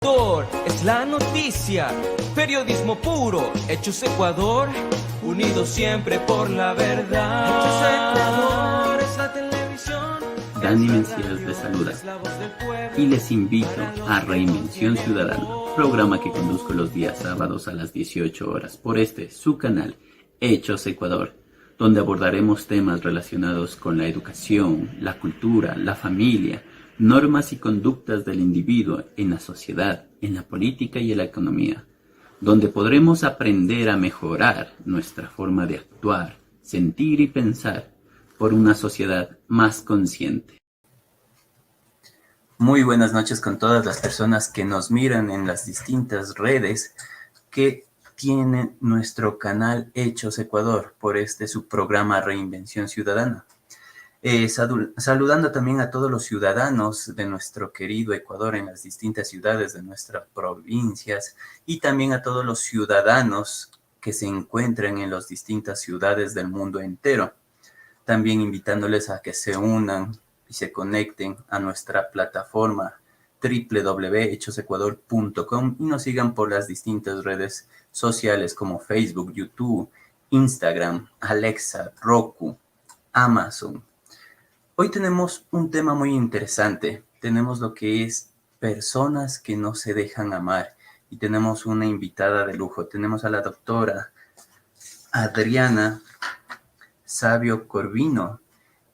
Ecuador es la noticia, periodismo puro, Hechos Ecuador, unidos siempre por la verdad. Hechos Ecuador es la televisión. Dani Mencías les saluda y les invito a Reinvención Ciudadana, programa que conduzco los días sábados a las 18 horas por su canal Hechos Ecuador, donde abordaremos temas relacionados con la educación, la cultura, la familia, normas y conductas del individuo en la sociedad, en la política y en la economía, donde podremos aprender a mejorar nuestra forma de actuar, sentir y pensar por una sociedad más consciente. Muy buenas noches con todas las personas que nos miran en las distintas redes que tienen nuestro canal Hechos Ecuador por su programa Reinvención Ciudadana. Saludando también a todos los ciudadanos de nuestro querido Ecuador en las distintas ciudades de nuestras provincias y también a todos los ciudadanos que se encuentran en las distintas ciudades del mundo entero. También invitándoles a que se unan y se conecten a nuestra plataforma www.hechosecuador.com y nos sigan por las distintas redes sociales como Facebook, YouTube, Instagram, Alexa, Roku, Amazon. Hoy tenemos un tema muy interesante. Tenemos lo que es personas que no se dejan amar y tenemos una invitada de lujo. Tenemos a la doctora Adriana Sabio Corvino.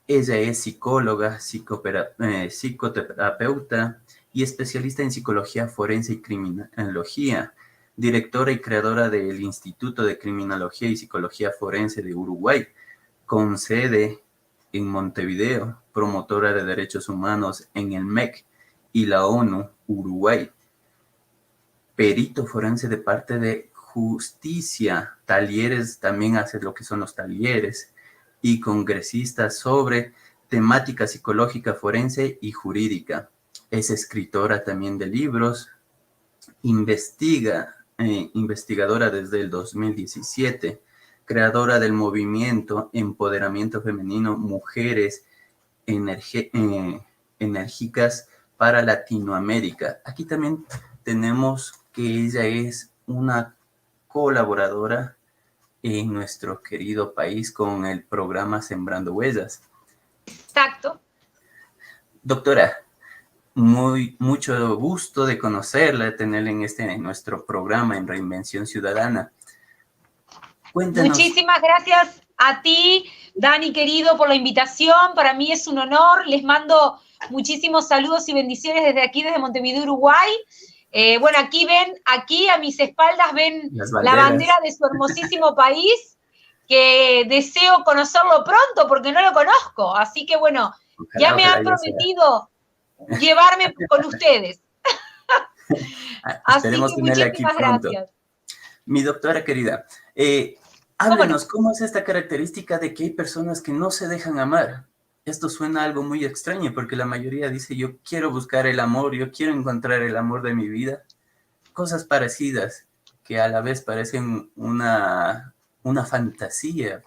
Ella es psicóloga, psicoterapeuta y especialista en psicología forense y criminología, directora y creadora del Instituto de Criminología y Psicología Forense de Uruguay, con sede en Montevideo, promotora de derechos humanos en el MEC y la ONU Uruguay, perito forense de parte de Justicia, talleres, también hace lo que son los talleres, y congresista sobre temática psicológica forense y jurídica. Es escritora también de libros, investigadora desde el 2017, creadora del movimiento Empoderamiento Femenino Mujeres Enérgicas para Latinoamérica. Aquí también tenemos que ella es una colaboradora en nuestro querido país con el programa Sembrando Huellas. Exacto. Doctora, mucho gusto de conocerla, de tenerla en nuestro programa en Reinvención Ciudadana. Cuéntanos. Muchísimas gracias a ti, Dani, querido, por la invitación. Para mí es un honor. Les mando muchísimos saludos y bendiciones desde aquí, desde Montevideo, Uruguay. Bueno, aquí a mis espaldas ven la bandera de su hermosísimo país, que deseo conocerlo pronto porque no lo conozco. Así que bueno, ya me han prometido llevarme con ustedes. Así que muchísimas gracias. Mi doctora querida, háblenos, ¿cómo es esta característica de que hay personas que no se dejan amar? Esto suena algo muy extraño porque la mayoría dice, yo quiero buscar el amor, yo quiero encontrar el amor de mi vida. Cosas parecidas que a la vez parecen una fantasía,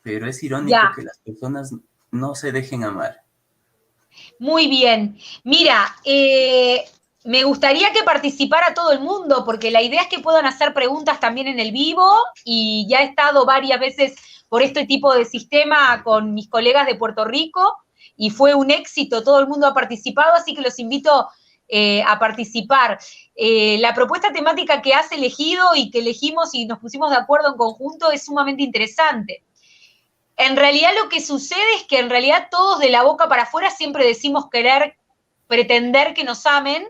pero es irónico que las personas no se dejen amar. Muy bien. Mira, me gustaría que participara todo el mundo, porque la idea es que puedan hacer preguntas también en el vivo, y ya he estado varias veces por este tipo de sistema con mis colegas de Puerto Rico, y fue un éxito, todo el mundo ha participado, así que los invito a participar. La propuesta temática que has elegido y que elegimos y nos pusimos de acuerdo en conjunto es sumamente interesante. En realidad lo que sucede es que en realidad todos de la boca para afuera siempre decimos querer, pretender que nos amen,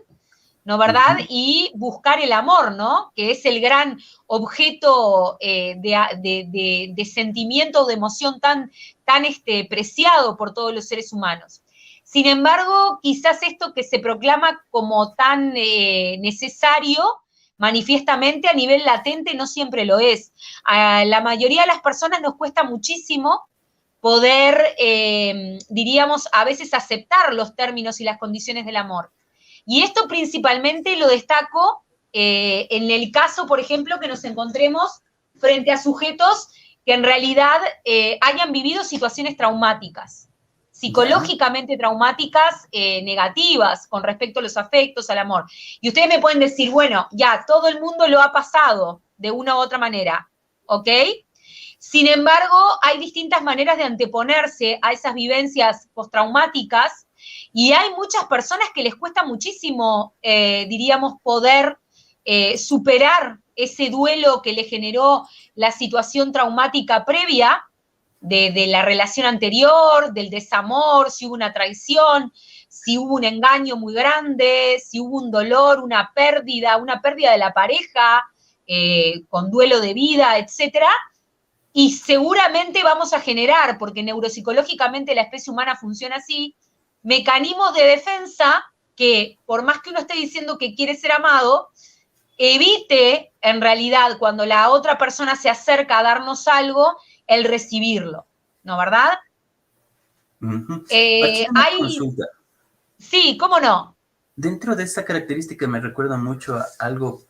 ¿no, verdad? Y buscar el amor, ¿no? Que es el gran objeto de sentimiento o de emoción tan preciado por todos los seres humanos. Sin embargo, quizás esto que se proclama como tan necesario, manifiestamente a nivel latente no siempre lo es. A la mayoría de las personas nos cuesta muchísimo poder, diríamos, a veces aceptar los términos y las condiciones del amor. Y esto principalmente lo destaco en el caso, por ejemplo, que nos encontremos frente a sujetos que en realidad hayan vivido situaciones traumáticas, psicológicamente traumáticas negativas con respecto a los afectos, al amor. Y ustedes me pueden decir, bueno, ya, todo el mundo lo ha pasado de una u otra manera, ¿ok? Sin embargo, hay distintas maneras de anteponerse a esas vivencias postraumáticas y hay muchas personas que les cuesta muchísimo, diríamos, poder superar ese duelo que le generó la situación traumática previa de la relación anterior, del desamor, si hubo una traición, si hubo un engaño muy grande, si hubo un dolor, una pérdida de la pareja, con duelo de vida, etcétera. Y seguramente vamos a generar, porque neuropsicológicamente la especie humana funciona así, mecanismos de defensa que, por más que uno esté diciendo que quiere ser amado, evite, en realidad, cuando la otra persona se acerca a darnos algo, el recibirlo, ¿no, verdad? Aquí una consulta. Sí, ¿cómo no? Dentro de esta característica me recuerda mucho a algo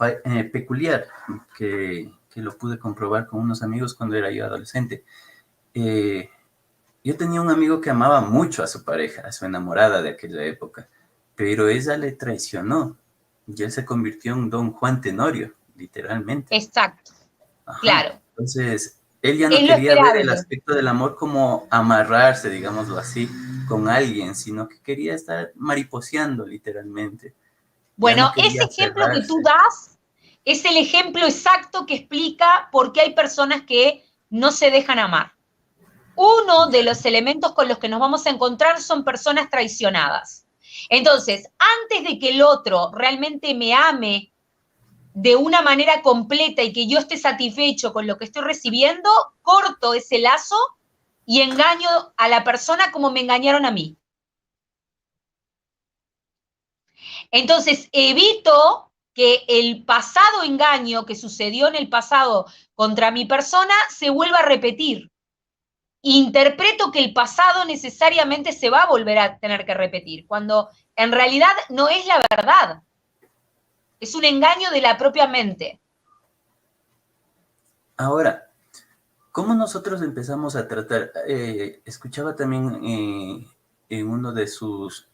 peculiar que lo pude comprobar con unos amigos cuando era yo adolescente. Yo tenía un amigo que amaba mucho a su pareja, a su enamorada de aquella época, pero ella le traicionó y él se convirtió en Don Juan Tenorio, literalmente. Exacto, Ajá. Claro. Entonces, él ya no quería ver el aspecto del amor como amarrarse, digámoslo así, con alguien, sino que quería estar mariposeando, literalmente. Bueno, ese ejemplo que tú das es el ejemplo exacto que explica por qué hay personas que no se dejan amar. Uno de los elementos con los que nos vamos a encontrar son personas traicionadas. Entonces, antes de que el otro realmente me ame de una manera completa y que yo esté satisfecho con lo que estoy recibiendo, corto ese lazo y engaño a la persona como me engañaron a mí. Entonces, evito que el pasado engaño que sucedió en el pasado contra mi persona se vuelva a repetir. Interpreto que el pasado necesariamente se va a volver a tener que repetir, cuando en realidad no es la verdad. Es un engaño de la propia mente. Ahora, ¿cómo nosotros empezamos a tratar? Escuchaba también en uno de sus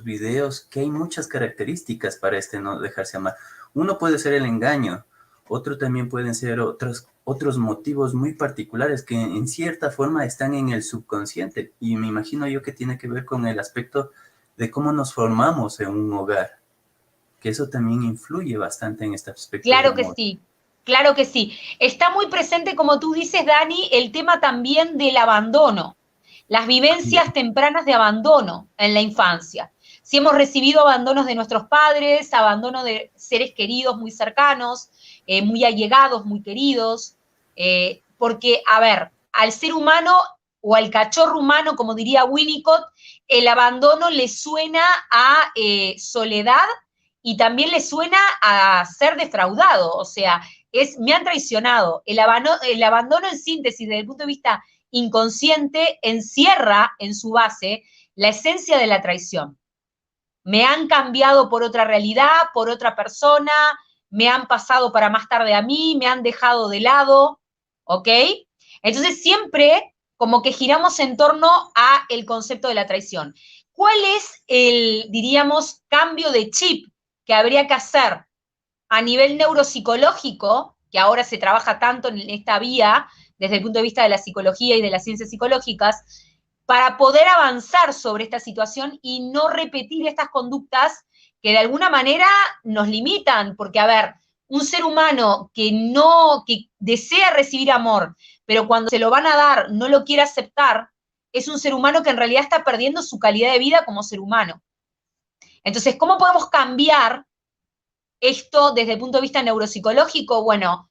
videos que hay muchas características para no dejarse amar. Uno puede ser el engaño, otro también pueden ser otros motivos muy particulares que en cierta forma están en el subconsciente, y me imagino yo que tiene que ver con el aspecto de cómo nos formamos en un hogar, que eso también influye bastante en este aspecto. Claro que sí. Claro que sí. Está muy presente, como tú dices, Dani, el tema también del abandono, las vivencias tempranas de abandono en la infancia. Si hemos recibido abandonos de nuestros padres, abandono de seres queridos muy cercanos, muy allegados, muy queridos, porque, a ver, al ser humano o al cachorro humano, como diría Winnicott, el abandono le suena a soledad y también le suena a ser defraudado, o sea, me han traicionado. El abandono en síntesis, desde el punto de vista inconsciente, encierra en su base la esencia de la traición. Me han cambiado por otra realidad, por otra persona, me han pasado para más tarde a mí, me han dejado de lado, ¿ok? Entonces siempre como que giramos en torno a el concepto de la traición. ¿Cuál es el, diríamos, cambio de chip que habría que hacer a nivel neuropsicológico, que ahora se trabaja tanto en esta vía, desde el punto de vista de la psicología y de las ciencias psicológicas, para poder avanzar sobre esta situación y no repetir estas conductas que de alguna manera nos limitan? Porque, a ver, un ser humano que desea recibir amor, pero cuando se lo van a dar no lo quiere aceptar, es un ser humano que en realidad está perdiendo su calidad de vida como ser humano. Entonces, ¿cómo podemos cambiar esto desde el punto de vista neuropsicológico? Bueno,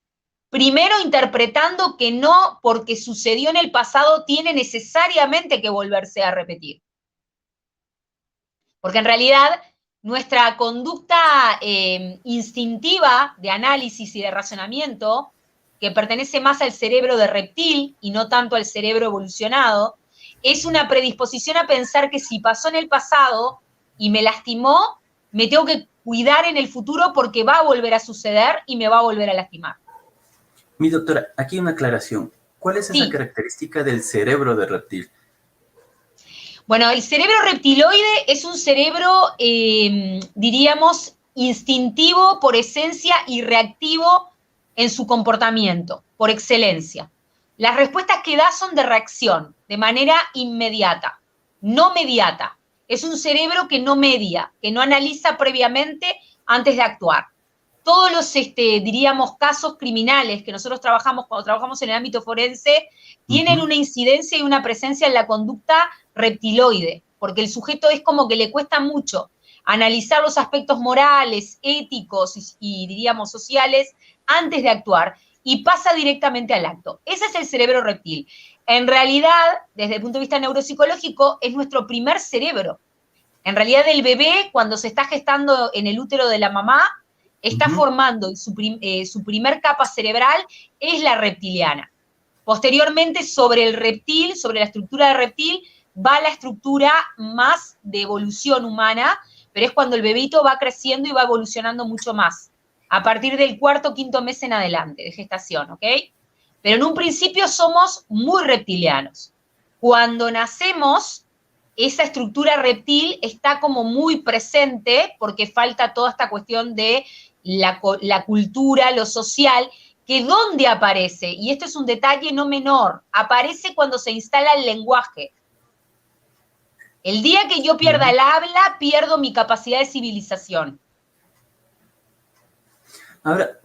primero interpretando que no porque sucedió en el pasado tiene necesariamente que volverse a repetir. Porque en realidad nuestra conducta instintiva de análisis y de razonamiento, que pertenece más al cerebro de reptil y no tanto al cerebro evolucionado, es una predisposición a pensar que si pasó en el pasado y me lastimó, me tengo que cuidar en el futuro porque va a volver a suceder y me va a volver a lastimar. Mi doctora, aquí una aclaración. ¿Cuál es esa característica del cerebro de reptil? Bueno, el cerebro reptiloide es un cerebro, diríamos, instintivo por esencia y reactivo en su comportamiento, por excelencia. Las respuestas que da son de reacción, de manera inmediata, no mediata. Es un cerebro que no media, que no analiza previamente antes de actuar. Todos los, diríamos, casos criminales que nosotros trabajamos cuando trabajamos en el ámbito forense tienen una incidencia y una presencia en la conducta reptiloide, porque el sujeto es como que le cuesta mucho analizar los aspectos morales, éticos y diríamos, sociales antes de actuar y pasa directamente al acto. Ese es el cerebro reptil. En realidad, desde el punto de vista neuropsicológico, es nuestro primer cerebro. En realidad, el bebé, cuando se está gestando en el útero de la mamá, está formando y su primer capa cerebral es la reptiliana. Posteriormente, sobre el reptil, sobre la estructura de reptil, va la estructura más de evolución humana, pero es cuando el bebito va creciendo y va evolucionando mucho más, a partir del cuarto o quinto mes en adelante de gestación, ¿ok? Pero en un principio somos muy reptilianos. Cuando nacemos, esa estructura reptil está como muy presente porque falta toda esta cuestión de la cultura, lo social, que ¿dónde aparece? Y esto es un detalle no menor, aparece cuando se instala el lenguaje. El día que yo pierda el habla, pierdo mi capacidad de civilización. Ahora,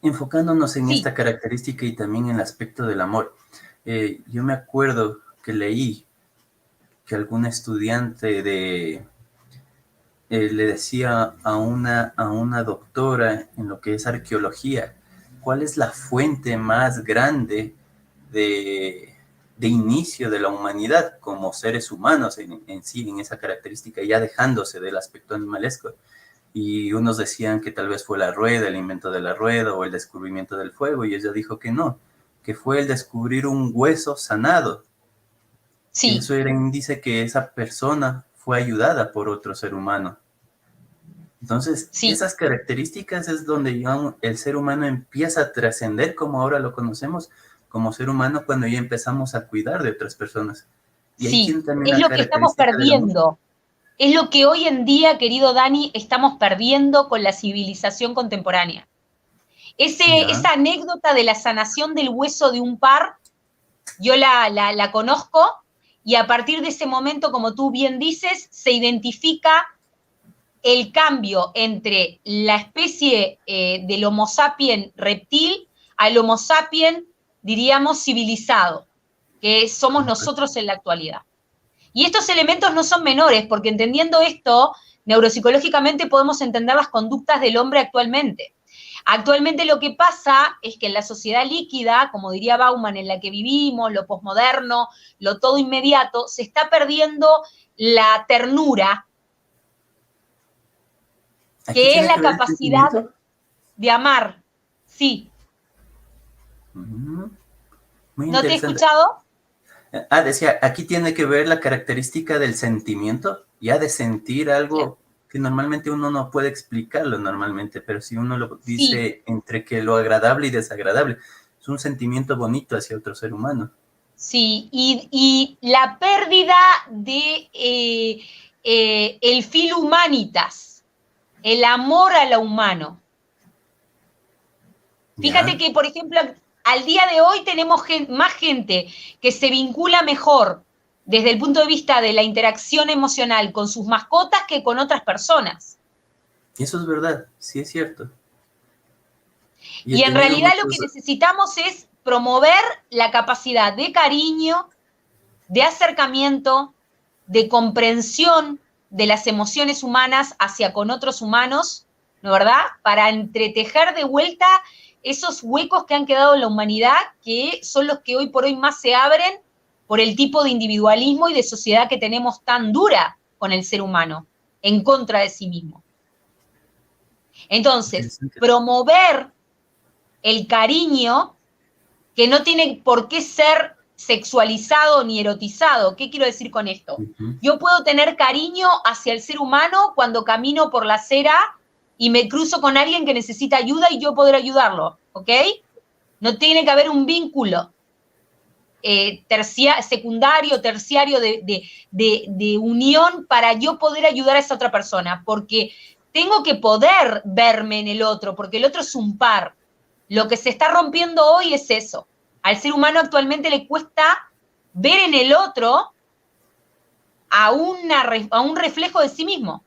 enfocándonos en esta característica y también en el aspecto del amor, yo me acuerdo que leí que algún estudiante le decía a una doctora en lo que es arqueología, ¿cuál es la fuente más grande de inicio de la humanidad como seres humanos en sí, en esa característica, ya dejándose del aspecto animalesco? Y unos decían que tal vez fue la rueda, el invento de la rueda o el descubrimiento del fuego, y ella dijo que no, que fue el descubrir un hueso sanado. Sí. Eso era índice que esa persona fue ayudada por otro ser humano. Entonces, esas características es donde, digamos, el ser humano empieza a trascender como ahora lo conocemos como ser humano cuando ya empezamos a cuidar de otras personas. Y ahí es lo que estamos perdiendo. Es lo que hoy en día, querido Dani, estamos perdiendo con la civilización contemporánea. Esa anécdota de la sanación del hueso de un par, yo la conozco, y a partir de ese momento, como tú bien dices, se identifica el cambio entre la especie del Homo sapiens reptil al Homo sapiens, diríamos, civilizado, que somos nosotros en la actualidad. Y estos elementos no son menores, porque entendiendo esto, neuropsicológicamente podemos entender las conductas del hombre actualmente. Actualmente lo que pasa es que en la sociedad líquida, como diría Bauman, en la que vivimos, lo posmoderno, lo todo inmediato, se está perdiendo la ternura, que es la capacidad de amar. Sí. ¿No te he escuchado? Decía, aquí tiene que ver la característica del sentimiento, ya de sentir algo que normalmente uno no puede explicarlo normalmente, pero si uno lo dice entre que lo agradable y desagradable, es un sentimiento bonito hacia otro ser humano. Sí, y la pérdida de el filo humanitas, el amor a lo humano. Fíjate que, por ejemplo, al día de hoy tenemos más gente que se vincula mejor desde el punto de vista de la interacción emocional con sus mascotas que con otras personas. Eso es verdad, sí es cierto. Y en realidad lo que necesitamos es promover la capacidad de cariño, de acercamiento, de comprensión de las emociones humanas hacia con otros humanos, ¿no verdad? Para entretejer de vuelta esos huecos que han quedado en la humanidad, que son los que hoy por hoy más se abren por el tipo de individualismo y de sociedad que tenemos tan dura con el ser humano, en contra de sí mismo. Entonces, promover el cariño, que no tiene por qué ser sexualizado ni erotizado. ¿Qué quiero decir con esto? Yo puedo tener cariño hacia el ser humano cuando camino por la acera y me cruzo con alguien que necesita ayuda y yo poder ayudarlo, ¿ok? No tiene que haber un vínculo. secundario, terciario de unión para yo poder ayudar a esa otra persona, porque tengo que poder verme en el otro, porque el otro es un par. Lo que se está rompiendo hoy es eso. Al ser humano actualmente le cuesta ver en el otro a un reflejo de sí mismo.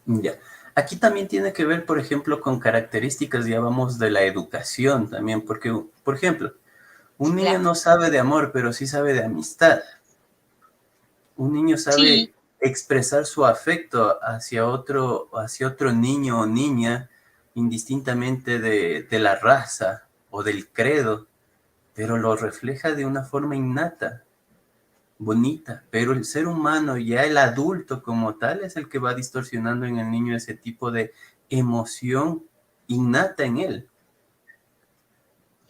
Ya. Aquí también tiene que ver, por ejemplo, con características, ya vamos, de la educación también, porque, por ejemplo, un niño Claro. no sabe de amor, pero sí sabe de amistad. Un niño Sí, sabe expresar su afecto hacia otro niño o niña, indistintamente de la raza o del credo, pero lo refleja de una forma innata, bonita. Pero el ser humano, ya el adulto como tal, es el que va distorsionando en el niño ese tipo de emoción innata en él.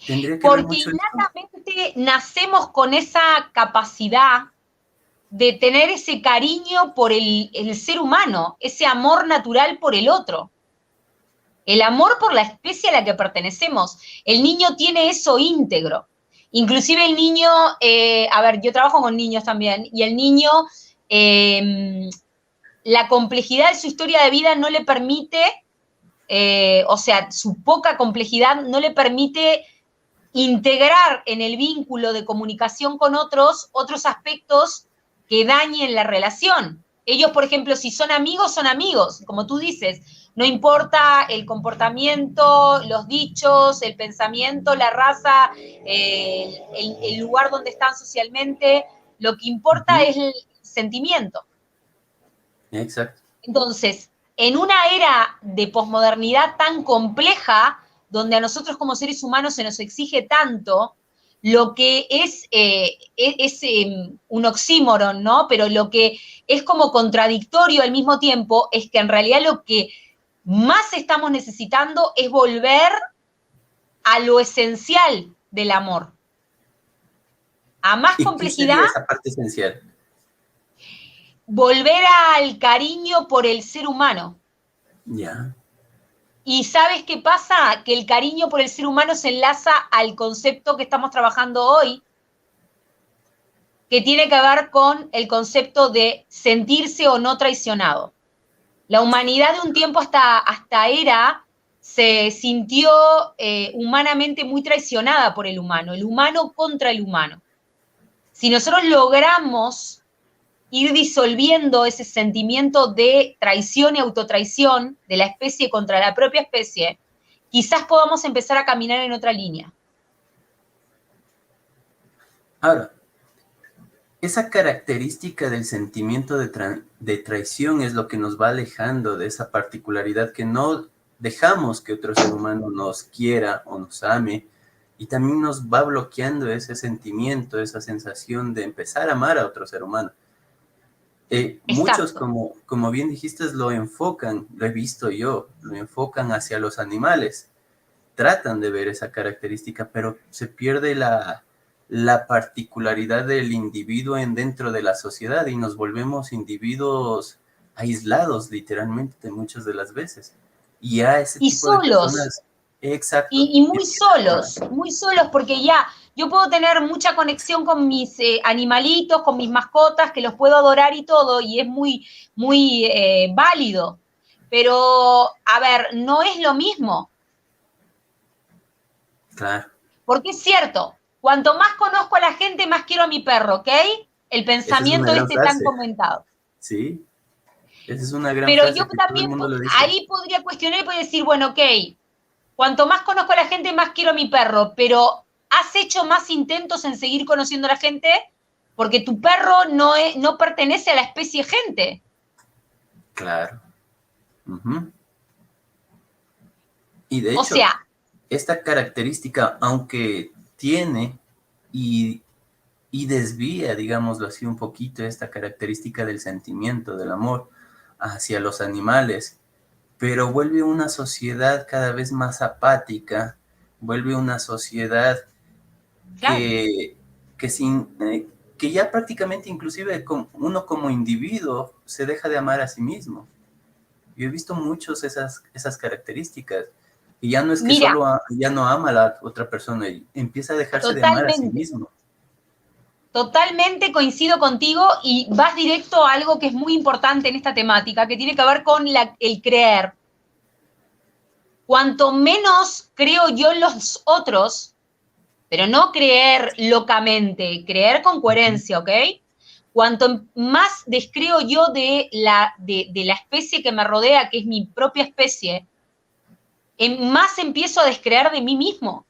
Tendría que ver porque mucho esto. innatamente nacemos con esa capacidad de tener ese cariño por el ser humano, ese amor natural por el otro, el amor por la especie a la que pertenecemos. El niño tiene eso íntegro. Inclusive el niño, a ver, yo trabajo con niños también, y el niño, la complejidad de su historia de vida no le permite, o sea, su poca complejidad no le permite integrar en el vínculo de comunicación con otros aspectos que dañen la relación. Ellos, por ejemplo, si son amigos, como tú dices, no importa el comportamiento, los dichos, el pensamiento, la raza, el lugar donde están socialmente, lo que importa es el sentimiento. Exacto. Entonces, en una era de posmodernidad tan compleja, donde a nosotros como seres humanos se nos exige tanto, lo que es un oxímoron, ¿no? Pero lo que es como contradictorio al mismo tiempo es que en realidad lo que más estamos necesitando es volver a lo esencial del amor. A más ¿Y qué complejidad, sería esa parte esencial? volver al cariño por el ser humano. Ya. Y ¿sabes qué pasa? Que el cariño por el ser humano se enlaza al concepto que estamos trabajando hoy, que tiene que ver con el concepto de sentirse o no traicionado. La humanidad de un tiempo hasta era se sintió humanamente muy traicionada por el humano contra el humano. Si nosotros logramos ir disolviendo ese sentimiento de traición y autotraición de la especie contra la propia especie, quizás podamos empezar a caminar en otra línea. Ahora, esa característica del sentimiento de traición es lo que nos va alejando de esa particularidad, que no dejamos que otro ser humano nos quiera o nos ame, y también nos va bloqueando ese sentimiento, esa sensación de empezar a amar a otro ser humano. Muchos, Exacto. como bien dijiste, lo enfocan, lo he visto yo, lo enfocan hacia los animales, tratan de ver esa característica, pero se pierde la particularidad del individuo dentro de la sociedad y nos volvemos individuos aislados, literalmente, muchas de las veces. Y a ese Y tipo de solos, personas, exacto, y empiezan muy solos, porque ya yo puedo tener mucha conexión con mis animalitos, con mis mascotas, que los puedo adorar y todo, y es muy, muy válido. Pero, a ver, no es lo mismo. claro, Porque es cierto, cuanto más conozco a la gente, más quiero a mi perro, ¿ok? El esa es una pensamiento gran este tan frase, comentado. ¿sí? Esa es una gran Pero yo frase que todo el también mundo lo dice. ahí podría cuestionar y podría decir, bueno, ok, cuanto más conozco a la gente, más quiero a mi perro, pero ¿has hecho más intentos en seguir conociendo a la gente? Porque tu perro no pertenece a la especie gente. Claro. Uh-huh. Y de O hecho, sea, esta característica, aunque tiene y desvía, digámoslo así, un poquito esta característica del sentimiento, del amor hacia los animales, pero vuelve una sociedad cada vez más apática, vuelve una sociedad claro. que, que ya prácticamente inclusive uno como individuo se deja de amar a sí mismo. Yo he visto muchos esas características. Y ya no es que Mira, solo ya no ama a la otra persona, y empieza a dejarse de amar a sí mismo. Totalmente coincido contigo y vas directo a algo que es muy importante en esta temática, que tiene que ver con el creer. Cuanto menos creo yo en los otros, pero no creer locamente, creer con coherencia, ¿ok? Cuanto más descreo yo de la especie que me rodea, que es mi propia especie, más empiezo a descreer de mí mismo.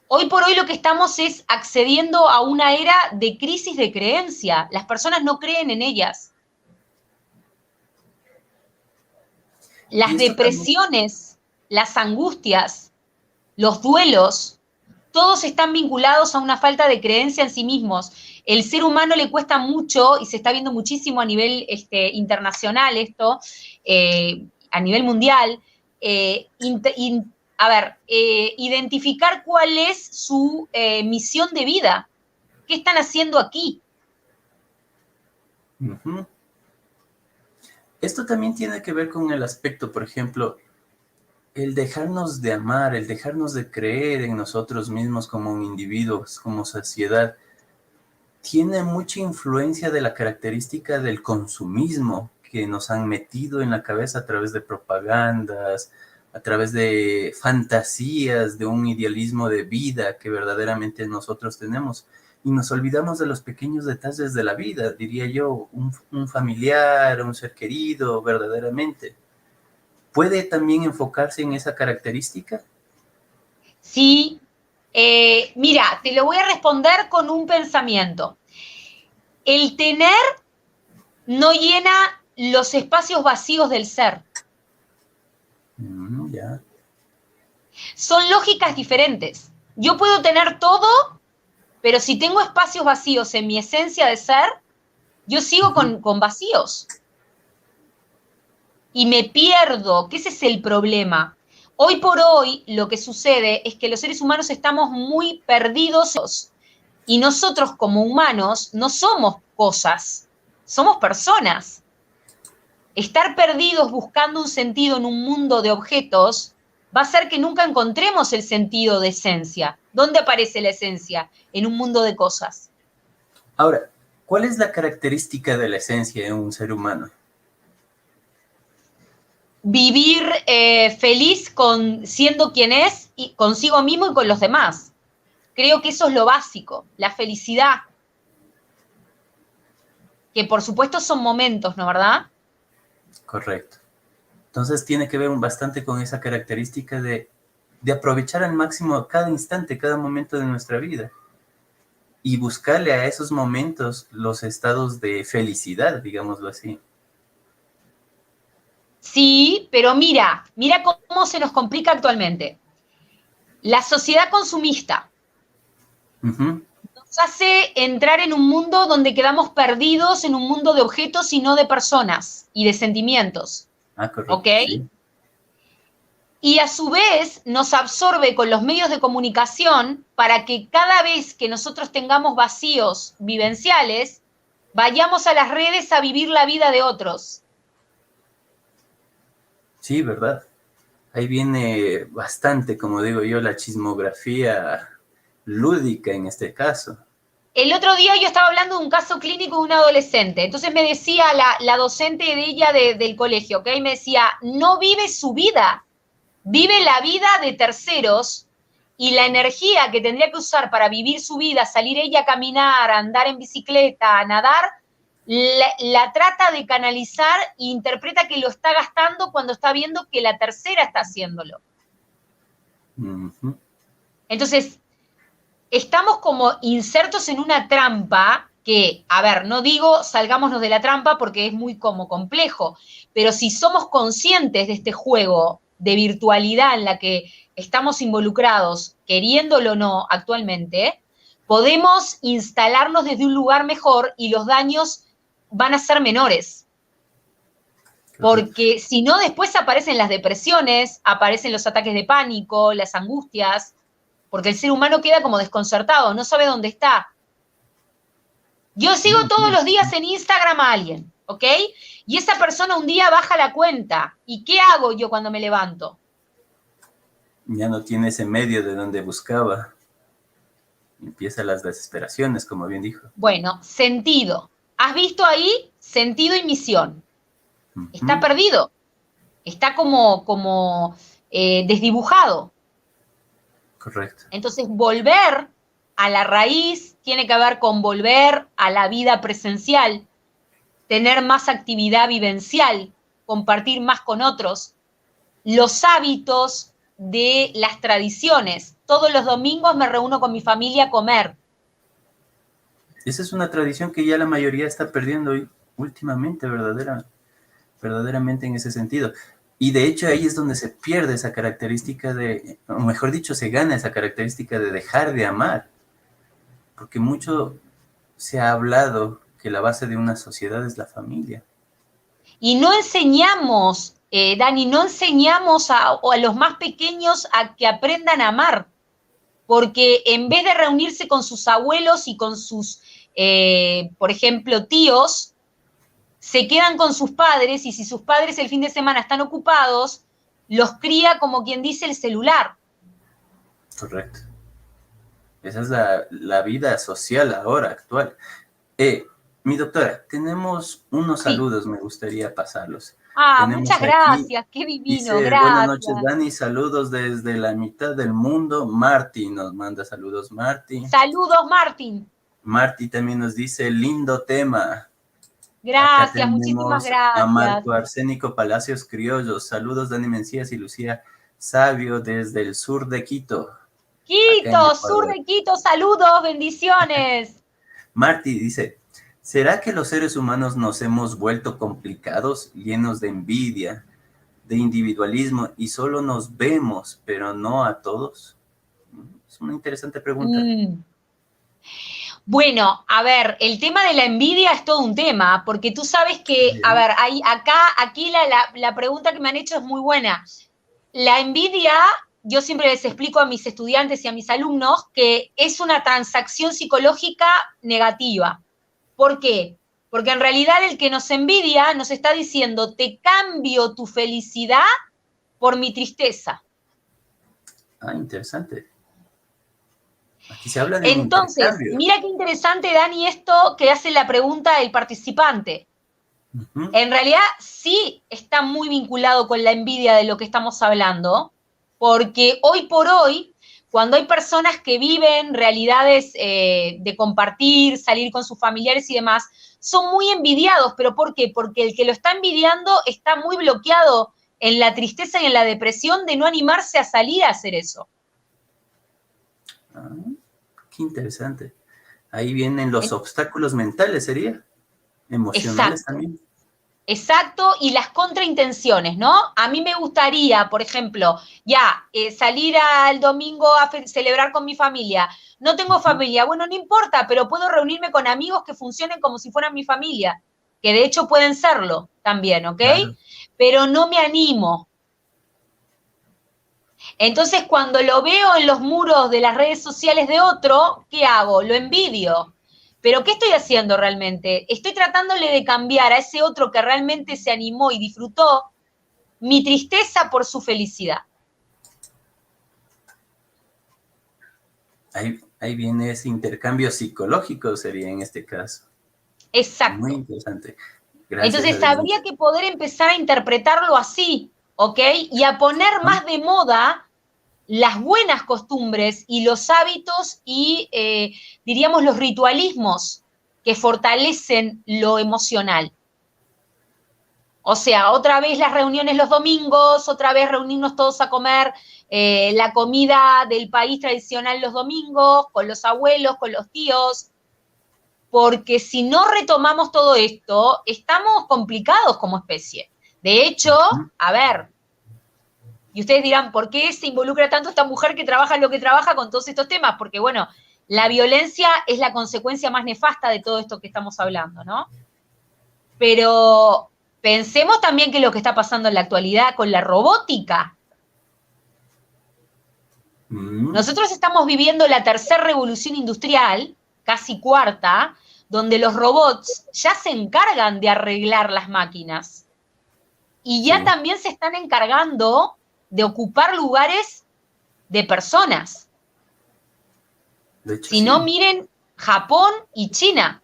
Hoy por hoy lo que estamos es accediendo a una era de crisis de creencia. Las personas no creen en ellas. Las depresiones, las angustias, los duelos, todos están vinculados a una falta de creencia en sí mismos. El ser humano le cuesta mucho, y se está viendo muchísimo a nivel internacional esto, a nivel mundial, identificar cuál es su misión de vida. ¿Qué están haciendo aquí? Uh-huh. Esto también tiene que ver con el aspecto, por ejemplo, el dejarnos de amar, el dejarnos de creer en nosotros mismos como individuos, como sociedad, tiene mucha influencia de la característica del consumismo que nos han metido en la cabeza a través de propagandas, a través de fantasías, de un idealismo de vida que verdaderamente nosotros tenemos. Y nos olvidamos de los pequeños detalles de la vida, diría yo, un familiar, un ser querido, verdaderamente. ¿Puede también enfocarse en esa característica? Sí. Mira, te lo voy a responder con un pensamiento. El tener no llena los espacios vacíos del ser. Ya. Son lógicas diferentes. Yo puedo tener todo, pero si tengo espacios vacíos en mi esencia de ser, yo sigo con vacíos. Y me pierdo, que ese es el problema. Hoy por hoy lo que sucede es que los seres humanos estamos muy perdidos y nosotros como humanos no somos cosas, somos personas. Estar perdidos buscando un sentido en un mundo de objetos va a hacer que nunca encontremos el sentido de esencia. ¿Dónde aparece la esencia? En un mundo de cosas. Ahora, ¿cuál es la característica de la esencia de un ser humano? Vivir feliz siendo quien es, y consigo mismo y con los demás. Creo que eso es lo básico, la felicidad. Que por supuesto son momentos, ¿no, verdad? Correcto. Entonces tiene que ver bastante con esa característica de aprovechar al máximo cada instante, cada momento de nuestra vida. Y buscarle a esos momentos los estados de felicidad, digámoslo así. Sí, pero mira cómo se nos complica actualmente. La sociedad consumista nos hace entrar en un mundo donde quedamos perdidos en un mundo de objetos y no de personas y de sentimientos. Correcto. ¿Ok? Sí. Y a su vez nos absorbe con los medios de comunicación para que cada vez que nosotros tengamos vacíos vivenciales, vayamos a las redes a vivir la vida de otros. Sí, ¿verdad? Ahí viene bastante, como digo yo, la chismografía lúdica en este caso. El otro día yo estaba hablando de un caso clínico de un adolescente, entonces me decía la docente de ella del colegio, ¿ok? Me decía, no vive su vida, vive la vida de terceros y la energía que tendría que usar para vivir su vida, salir ella a caminar, a andar en bicicleta, a nadar, la trata de canalizar e interpreta que lo está gastando cuando está viendo que la tercera está haciéndolo. Entonces, estamos como insertos en una trampa que, a ver, no digo salgámonos de la trampa porque es muy como complejo, pero si somos conscientes de este juego de virtualidad en la que estamos involucrados, queriéndolo o no actualmente, podemos instalarnos desde un lugar mejor y los daños van a ser menores. Porque si no, después aparecen las depresiones, aparecen los ataques de pánico, las angustias, porque el ser humano queda como desconcertado, no sabe dónde está. Yo sigo todos los días en Instagram a alguien, ¿ok? Y esa persona un día baja la cuenta. ¿Y qué hago yo cuando me levanto? Ya no tiene ese medio de donde buscaba. Empiezan las desesperaciones, como bien dijo. Bueno, sentido. ¿Has visto ahí sentido y misión? Está Ujú, perdido. Está como desdibujado. correcto. Entonces, volver a la raíz tiene que ver con volver a la vida presencial, tener más actividad vivencial, compartir más con otros, los hábitos de las tradiciones. Todos los domingos me reúno con mi familia a comer. Esa es una tradición que ya la mayoría está perdiendo últimamente, verdaderamente en ese sentido. Y de hecho ahí es donde se pierde esa característica de, o mejor dicho, se gana esa característica de dejar de amar. Porque mucho se ha hablado que la base de una sociedad es la familia. Y no enseñamos, Dani, no enseñamos a los más pequeños a que aprendan a amar, porque en vez de reunirse con sus abuelos y con sus, por ejemplo, tíos, se quedan con sus padres y si sus padres el fin de semana están ocupados, los cría como quien dice el celular. Correcto. Esa es la vida social ahora, actual. Mi doctora, tenemos unos Sí. saludos, me gustaría pasarlos. Ah, Tenemos muchas aquí, gracias, qué divino, dice, buenas noches, gracias. Dani, saludos desde la mitad del mundo. Marty nos manda saludos, Marty. Saludos, Martín. Marty también nos dice, lindo tema. Acá Gracias, muchísimas tenemos a gracias. Marco Arsénico Palacios Criollos. Saludos, Dani Mencías y Lucía Sabio desde el sur de Quito, acá en Quito, sur Ecuador. de Quito, saludos, bendiciones. Marty dice, ¿será que los seres humanos nos hemos vuelto complicados, llenos de envidia, de individualismo y solo nos vemos, pero no a todos? Es una interesante pregunta. Bueno, a ver, el tema de la envidia es todo un tema, porque tú sabes que, a ver, aquí la pregunta que me han hecho es muy buena. La envidia, yo siempre les explico a mis estudiantes y a mis alumnos que es una transacción psicológica negativa. ¿Por qué? Porque en realidad el que nos envidia nos está diciendo, te cambio tu felicidad por mi tristeza. Ah, interesante. Aquí se habla de un Entonces, intercambio. mira qué interesante, Dani, esto que hace la pregunta el participante. Ujú. En realidad sí está muy vinculado con la envidia de lo que estamos hablando, porque hoy por hoy, cuando hay personas que viven realidades de compartir, salir con sus familiares y demás, son muy envidiados. ¿Pero por qué? Porque el que lo está envidiando está muy bloqueado en la tristeza y en la depresión de no animarse a salir a hacer eso. Ah, qué interesante. Ahí vienen los obstáculos mentales, ¿sería? Emocionales Exacto. también. Exacto, y las contraintenciones, ¿no? A mí me gustaría, por ejemplo, salir al domingo a celebrar con mi familia. No tengo familia, bueno, no importa, pero puedo reunirme con amigos que funcionen como si fueran mi familia, que de hecho pueden serlo también, ¿ok? Claro. Pero no me animo. Entonces, cuando lo veo en los muros de las redes sociales de otro, ¿qué hago? Lo envidio. Pero ¿qué estoy haciendo realmente? Estoy tratándole de cambiar a ese otro que realmente se animó y disfrutó mi tristeza por su felicidad. Ahí viene ese intercambio psicológico, sería en este caso. Exacto. Muy interesante. Gracias, Entonces, Adelina. habría que poder empezar a interpretarlo así, ¿ok? Y a poner más de moda las buenas costumbres y los hábitos y, diríamos, los ritualismos que fortalecen lo emocional. O sea, otra vez las reuniones los domingos, otra vez reunirnos todos a comer la comida del país tradicional los domingos, con los abuelos, con los tíos, porque si no retomamos todo esto, estamos complicados como especie. De hecho, a ver, y ustedes dirán, ¿por qué se involucra tanto esta mujer que trabaja lo que trabaja con todos estos temas? Porque, bueno, la violencia es la consecuencia más nefasta de todo esto que estamos hablando, ¿no? Pero pensemos también que lo que está pasando en la actualidad con la robótica. Nosotros estamos viviendo la tercera revolución industrial, casi cuarta, donde los robots ya se encargan de arreglar las máquinas. Y ya también se están encargando de ocupar lugares de personas. De hecho, Si no, sí. miren Japón y China.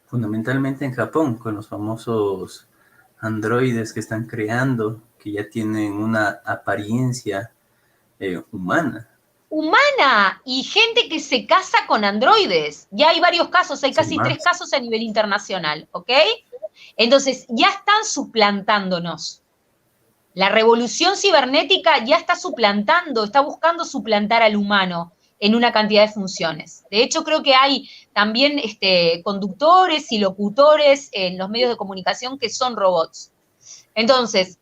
Fundamentalmente en Japón, con los famosos androides que están creando, que ya tienen una apariencia humana. Humana y gente que se casa con androides. Ya hay varios casos, hay Sí, casi 3 más. casos a nivel internacional, ¿ok? Entonces, ya están suplantándonos. La revolución cibernética ya está suplantando, está buscando suplantar al humano en una cantidad de funciones. De hecho, creo que hay también conductores y locutores en los medios de comunicación que son robots. Entonces,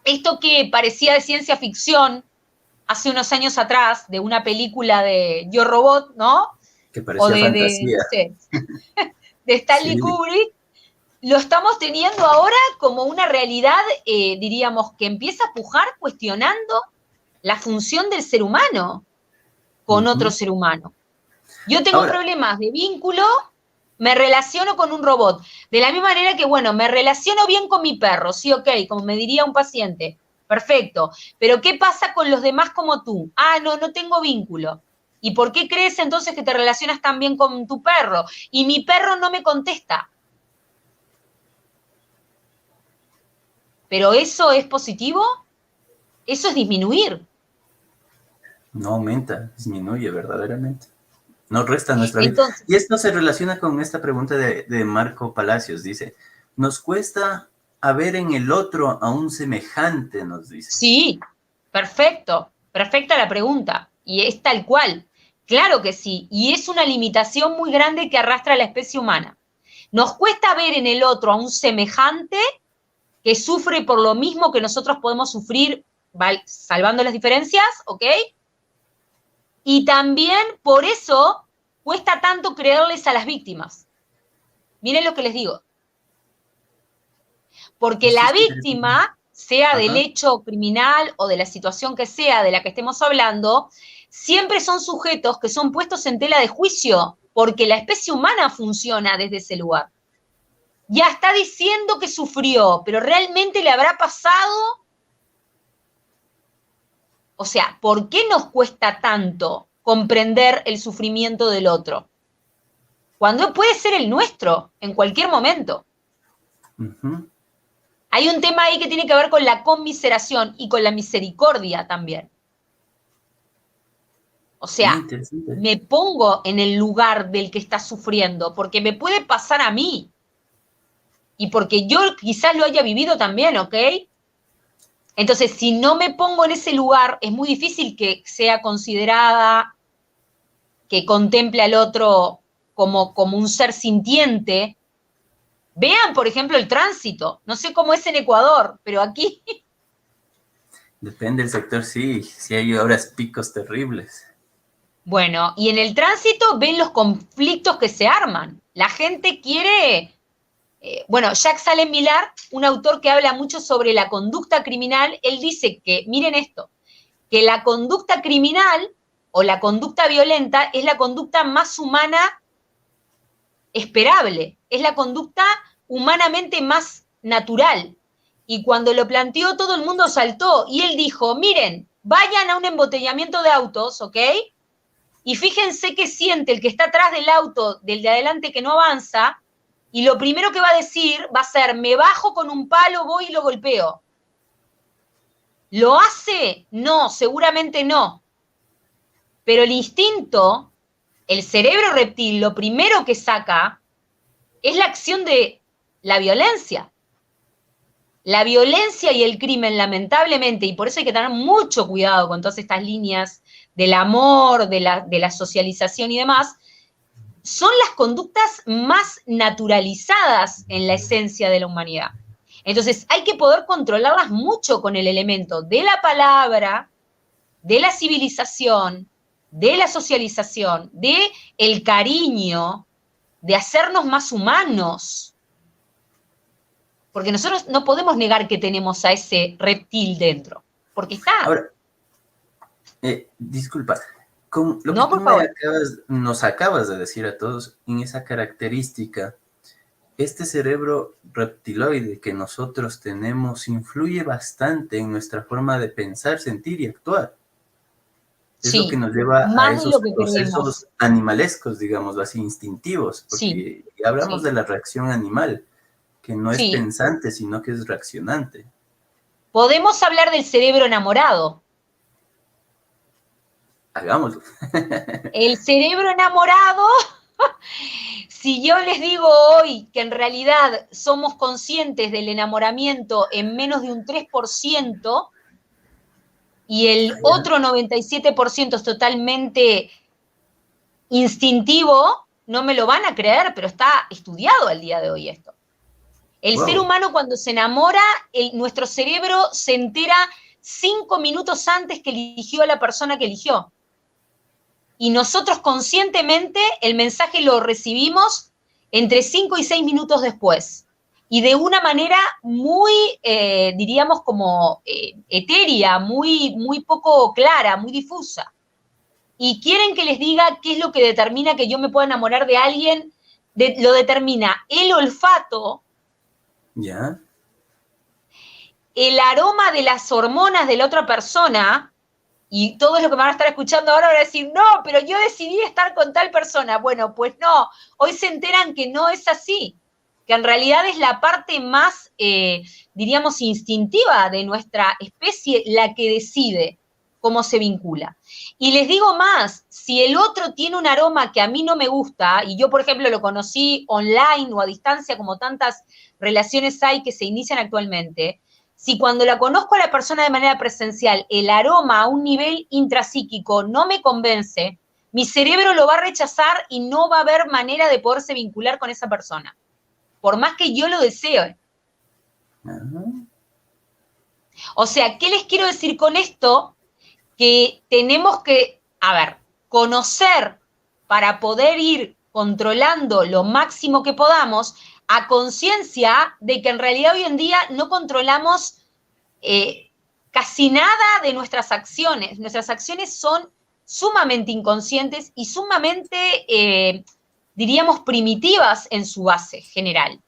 esto que parecía de ciencia ficción hace unos años atrás, de una película de Yo Robot, ¿no? Que O parecía no fantasía. sé, de Stanley Sí, Kubrick, lo estamos teniendo ahora como una realidad, diríamos, que empieza a pujar cuestionando la función del ser humano con otro ujú. ser humano. Yo tengo Ahora, problemas de vínculo, me relaciono con un robot. De la misma manera que, bueno, me relaciono bien con mi perro, sí, ok, como me diría un paciente. Perfecto. Pero ¿qué pasa con los demás como tú? Ah, no, no tengo vínculo. ¿Y por qué crees entonces que te relacionas tan bien con tu perro? Y mi perro no me contesta. ¿Pero eso es positivo? Eso es disminuir. no aumenta, disminuye verdaderamente. No resta nuestra vida. Y Entonces, esto se relaciona con esta pregunta de Marco Palacios. Dice, nos cuesta a ver en el otro a un semejante, nos dice. sí, perfecto, perfecta la pregunta. Y es tal cual. Claro que sí. Y es una limitación muy grande que arrastra a la especie humana. Nos cuesta ver en el otro a un semejante que sufre por lo mismo que nosotros podemos sufrir, salvando las diferencias, ¿ok? Y también por eso cuesta tanto creerles a las víctimas. Miren lo que les digo. Porque Eso la es interesante. víctima, sea del Ajá. hecho criminal o de la situación que sea de la que estemos hablando, siempre son sujetos que son puestos en tela de juicio, porque la especie humana funciona desde ese lugar. Ya está diciendo que sufrió, pero ¿realmente le habrá pasado? O sea, ¿por qué nos cuesta tanto comprender el sufrimiento del otro? Cuando puede ser el nuestro, en cualquier momento. Ujú. Hay un tema ahí que tiene que ver con la conmiseración y con la misericordia también. O Muy sea, interesante. me pongo en el lugar del que está sufriendo, porque me puede pasar a mí y porque yo quizás lo haya vivido también, ¿ok? Entonces, si no me pongo en ese lugar, es muy difícil que sea considerada, que contemple al otro como un ser sintiente. Vean, por ejemplo, el tránsito. No sé cómo es en Ecuador, pero aquí. Depende del sector, sí. Sí hay horas picos terribles. Bueno, y en el tránsito ven los conflictos que se arman. La gente quiere. Bueno, Jacques Alain Millar, un autor que habla mucho sobre la conducta criminal, él dice que, miren esto, que la conducta criminal o la conducta violenta es la conducta más humana esperable, es la conducta humanamente más natural. Y cuando lo planteó, todo el mundo saltó y él dijo, miren, vayan a un embotellamiento de autos, ¿ok? Y fíjense qué siente el que está atrás del auto, del de adelante que no avanza, y lo primero que va a decir va a ser, me bajo con un palo, voy y lo golpeo. ¿Lo hace? No, seguramente no. Pero el instinto, el cerebro reptil, lo primero que saca es la acción de la violencia. La violencia y el crimen, lamentablemente, y por eso hay que tener mucho cuidado con todas estas líneas del amor, de la socialización y demás, son las conductas más naturalizadas en la esencia de la humanidad. Entonces hay que poder controlarlas mucho con el elemento de la palabra, de la civilización, de la socialización, de el cariño, de hacernos más humanos. Porque nosotros no podemos negar que tenemos a ese reptil dentro, porque está. Ahora, disculpa, con lo que No, tú por favor. nos acabas de decir a todos en esa característica, este cerebro reptiloide que nosotros tenemos influye bastante en nuestra forma de pensar, sentir y actuar. Es lo que Sí, nos lleva a más de esos lo que creemos. procesos animalescos, digamos así, instintivos, Sí, porque hablamos sí, de la reacción animal, que no es sí. pensante, sino que es reaccionante. Podemos hablar del cerebro enamorado. Hagámoslo. El cerebro enamorado, si yo les digo hoy que en realidad somos conscientes del enamoramiento en menos de un 3% y el otro 97% es totalmente instintivo, no me lo van a creer, pero está estudiado al día de hoy esto. El ser Wow. humano cuando se enamora, nuestro cerebro se entera 5 minutos antes que eligió a la persona que eligió. Y nosotros conscientemente el mensaje lo recibimos entre 5 y 6 minutos después. Y de una manera muy, diríamos, como etérea, muy poco clara, muy difusa. Y quieren que les diga qué es lo que determina que yo me pueda enamorar de alguien, lo determina el olfato, ¿Ya? el aroma de las hormonas de la otra persona, y todos los que me van a estar escuchando ahora van a decir, no, pero yo decidí estar con tal persona. Bueno, pues no, hoy se enteran que no es así, que en realidad es la parte más, diríamos, instintiva de nuestra especie la que decide cómo se vincula. Y les digo más, si el otro tiene un aroma que a mí no me gusta, y yo, por ejemplo, lo conocí online o a distancia, como tantas relaciones hay que se inician actualmente, si cuando la conozco a la persona de manera presencial, el aroma a un nivel intrapsíquico no me convence, mi cerebro lo va a rechazar y no va a haber manera de poderse vincular con esa persona, por más que yo lo desee. Ajá. O sea, ¿qué les quiero decir con esto? Que tenemos que, a ver, conocer para poder ir controlando lo máximo que podamos, a conciencia de que en realidad hoy en día no controlamos casi nada de nuestras acciones. Nuestras acciones son sumamente inconscientes y sumamente, diríamos, primitivas en su base general.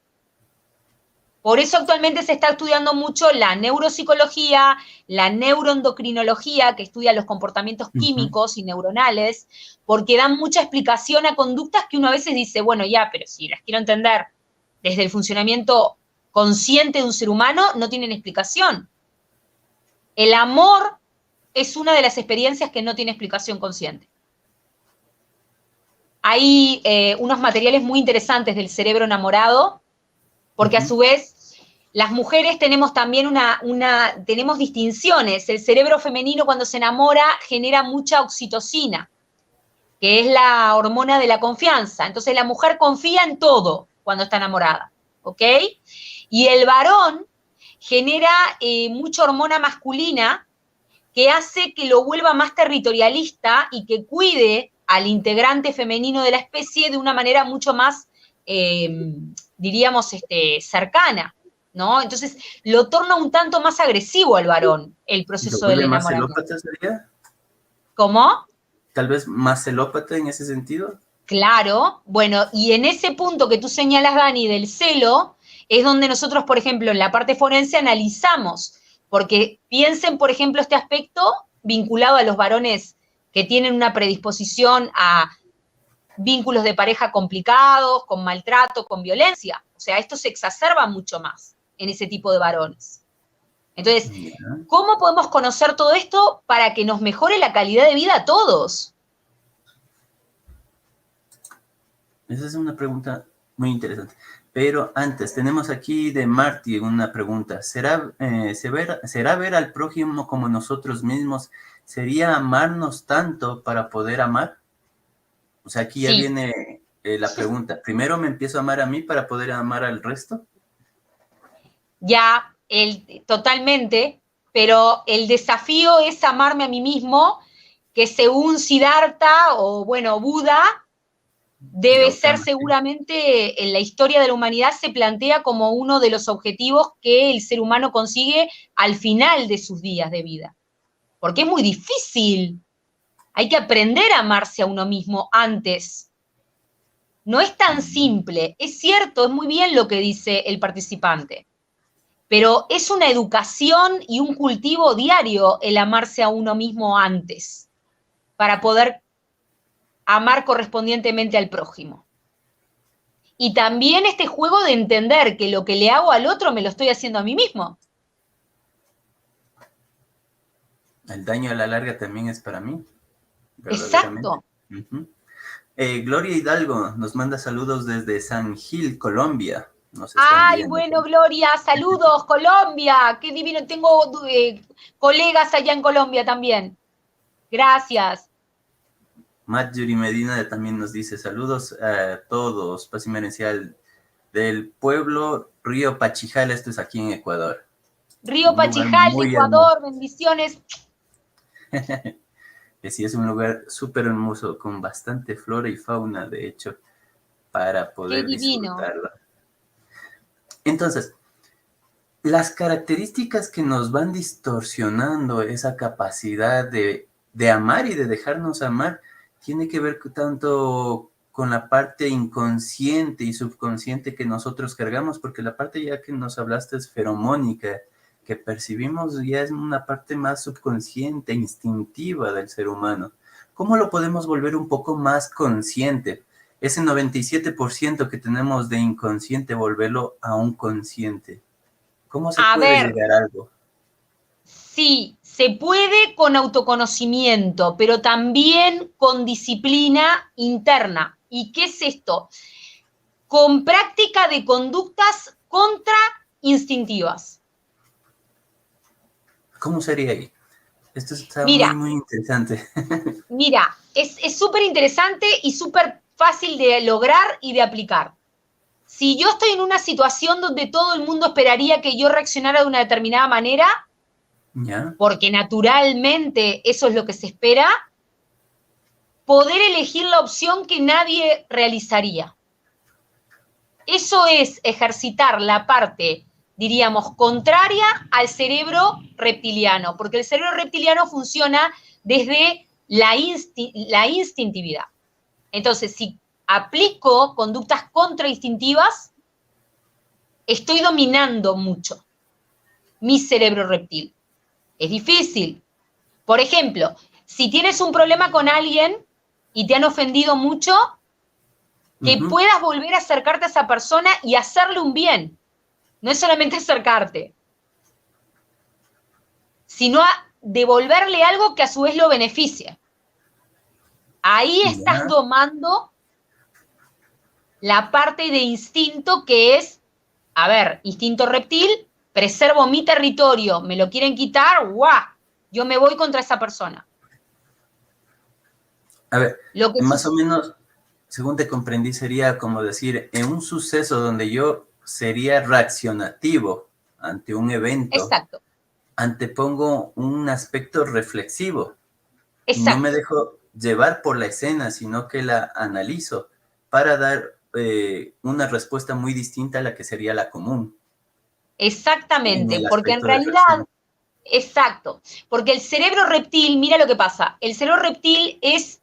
Por eso actualmente se está estudiando mucho la neuropsicología, la neuroendocrinología, que estudia los comportamientos Uh-huh. químicos y neuronales, porque dan mucha explicación a conductas que uno a veces dice, bueno, ya, pero si las quiero entender desde el funcionamiento consciente de un ser humano, no tienen explicación. El amor es una de las experiencias que no tiene explicación consciente. Hay unos materiales muy interesantes del cerebro enamorado, porque a Uh-huh. su vez las mujeres tenemos también tenemos distinciones. El cerebro femenino cuando se enamora genera mucha oxitocina, que es la hormona de la confianza. Entonces la mujer confía en todo cuando está enamorada, ¿ok? Y el varón genera mucha hormona masculina que hace que lo vuelva más territorialista y que cuide al integrante femenino de la especie de una manera mucho más, diríamos, cercana, ¿no? Entonces, lo torna un tanto más agresivo al varón, el ¿Lo proceso del vuelve más enamoramiento. celópata sería? ¿Cómo? Tal vez más celópata en ese sentido. Claro, bueno, y en ese punto que tú señalas, Dani, del celo, es donde nosotros, por ejemplo, en la parte forense analizamos, porque piensen, por ejemplo, este aspecto vinculado a los varones que tienen una predisposición a vínculos de pareja complicados, con maltrato, con violencia. O sea, esto se exacerba mucho más en ese tipo de varones. Entonces, Ya. ¿cómo podemos conocer todo esto para que nos mejore la calidad de vida a todos? Esa es una pregunta muy interesante. Pero antes, tenemos aquí de Marty una pregunta. ¿Será ver al prójimo como nosotros mismos? ¿Sería amarnos tanto para poder amar? O sea, aquí ya Sí, viene la pregunta. ¿Primero me empiezo a amar a mí para poder amar al resto? ya, totalmente, pero el desafío es amarme a mí mismo, que según Siddhartha o, bueno, Buda, debe ser Gautama. seguramente en la historia de la humanidad se plantea como uno de los objetivos que el ser humano consigue al final de sus días de vida. Porque es muy difícil. Hay que aprender a amarse a uno mismo antes. no es tan simple. Es cierto, es muy bien lo que dice el participante, pero es una educación y un cultivo diario el amarse a uno mismo antes, para poder amar correspondientemente al prójimo. Y también este juego de entender que lo que le hago al otro me lo estoy haciendo a mí mismo. El daño a la larga también es para mí, verdaderamente. Exacto. Gloria Hidalgo nos manda saludos desde San Gil, Colombia. Nos está Ay, enviando. bueno, Gloria, saludos, Colombia, qué divino, tengo colegas allá en Colombia también. Gracias. Matt Yuri Medina también nos dice saludos a todos, paz y merencial del pueblo Río Pachijal, esto es aquí en Ecuador. Río Un lugar Pachijal, muy Ecuador, bendiciones. Que sí, es un lugar súper hermoso, con bastante flora y fauna, de hecho, para poder Qué divino. disfrutarlo. Entonces, las características que nos van distorsionando esa capacidad de amar y de dejarnos amar, tiene que ver tanto con la parte inconsciente y subconsciente que nosotros cargamos, porque la parte ya que nos hablaste es feromónica, que percibimos ya es una parte más subconsciente, instintiva del ser humano. ¿Cómo lo podemos volver un poco más consciente? Ese 97% que tenemos de inconsciente, volverlo a un consciente. ¿Cómo se puede llegar a algo? Sí, se puede con autoconocimiento, pero también con disciplina interna. ¿Y qué es esto? Con práctica de conductas contrainstintivas. ¿Cómo sería ahí? Esto está Mira, muy interesante. Mira, es súper interesante y súper fácil de lograr y de aplicar. Si yo estoy en una situación donde todo el mundo esperaría que yo reaccionara de una determinada manera, ¿Ya? porque naturalmente eso es lo que se espera, poder elegir la opción que nadie realizaría. Eso es ejercitar la parte, diríamos, contraria al cerebro reptiliano, porque el cerebro reptiliano funciona desde la instintividad. Entonces, si aplico conductas contrainstintivas, estoy dominando mucho mi cerebro reptil. Es difícil. Por ejemplo, si tienes un problema con alguien y te han ofendido mucho, que puedas volver a acercarte a esa persona y hacerle un bien. No es solamente acercarte, sino a devolverle algo que a su vez lo beneficie. Ahí estás domando la parte de instinto que es, a ver, instinto reptil, preservo mi territorio, me lo quieren quitar, ¡guau! Yo me voy contra esa persona. A ver, más o menos, según te comprendí, sería como decir, en un suceso donde yo sería reaccionativo ante un evento, exacto, antepongo un aspecto reflexivo. exacto. No me dejo llevar por la escena, sino que la analizo para dar una respuesta muy distinta a la que sería la común. Exactamente, porque en realidad, exacto, porque el cerebro reptil, mira lo que pasa, el cerebro reptil es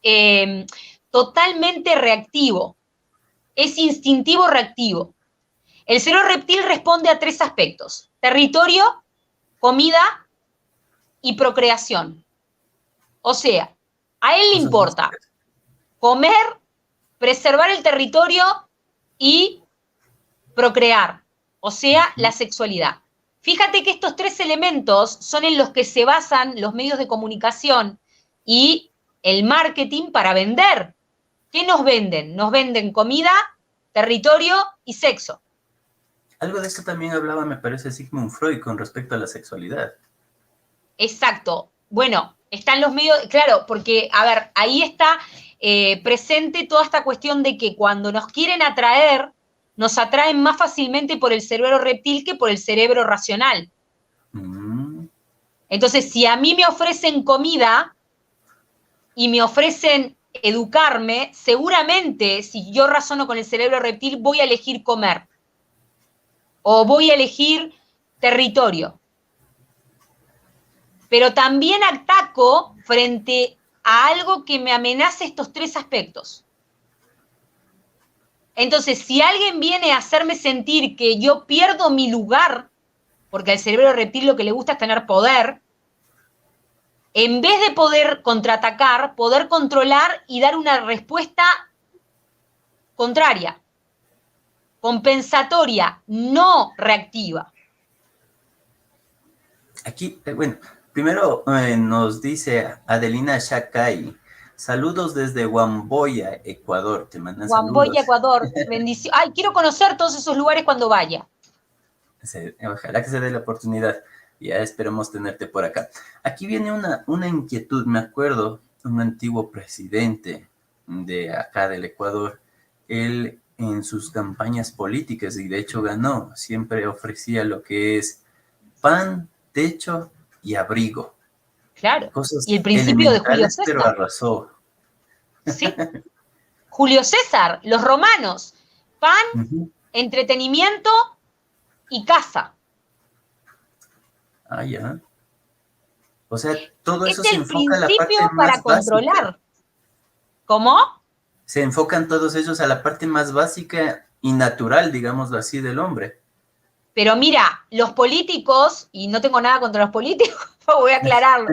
totalmente reactivo, es instintivo reactivo. El cerebro reptil responde a 3 aspectos: territorio, comida y procreación. O sea, a él le importa comer, preservar el territorio y procrear, o sea, la sexualidad. Fíjate que estos 3 elementos son en los que se basan los medios de comunicación y el marketing para vender. ¿Qué nos venden? Nos venden comida, territorio y sexo. Algo de esto también hablaba, me parece, Sigmund Freud con respecto a la sexualidad. Exacto. Bueno, están los medios, claro, porque, a ver, ahí está presente toda esta cuestión de que cuando nos quieren atraer, nos atraen más fácilmente por el cerebro reptil que por el cerebro racional. Entonces, si a mí me ofrecen comida y me ofrecen educarme, seguramente, si yo razono con el cerebro reptil, voy a elegir comer. O voy a elegir territorio. Pero también ataco frente a algo que me amenace estos 3 aspectos. Entonces, si alguien viene a hacerme sentir que yo pierdo mi lugar, porque al cerebro reptil lo que le gusta es tener poder, en vez de poder contraatacar, poder controlar y dar una respuesta contraria, compensatoria, no reactiva. Aquí, bueno, primero nos dice Adelina Shakai, saludos desde Huamboya, Ecuador, te mandan Huamboya, saludos. Ecuador, bendición. Ay, quiero conocer todos esos lugares cuando vaya. Ojalá que se dé la oportunidad. Ya esperemos tenerte por acá. Aquí viene una inquietud. Me acuerdo, un antiguo presidente de acá del Ecuador, él en sus campañas políticas, y de hecho ganó, siempre ofrecía lo que es pan, techo y abrigo. Claro. Cosas Y el principio de Julio elementales, pero César. arrasó. Sí. Julio César, los romanos, pan, entretenimiento y casa. Ah, ya. O sea, todo Es eso se el enfoca a la parte principio para más controlar. básica. ¿Cómo? Se enfocan todos ellos a la parte más básica y natural, digámoslo así, del hombre. Pero mira, los políticos, y no tengo nada contra los políticos, voy a aclararlo,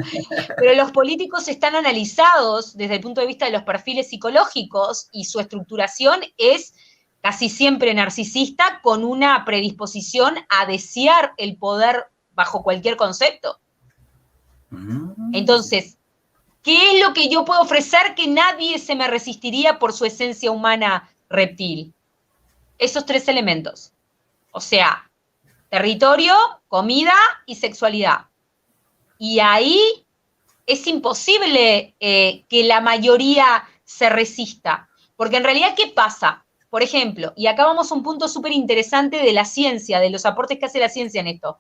pero los políticos están analizados desde el punto de vista de los perfiles psicológicos y su estructuración es casi siempre narcisista con una predisposición a desear el poder bajo cualquier concepto. Entonces, ¿qué es lo que yo puedo ofrecer que nadie se me resistiría por su esencia humana reptil? Esos tres elementos. O sea, territorio, comida y sexualidad. Y ahí es imposible que la mayoría se resista. Porque en realidad, ¿qué pasa? Por ejemplo, y acá vamos a un punto súper interesante de la ciencia, de los aportes que hace la ciencia en esto.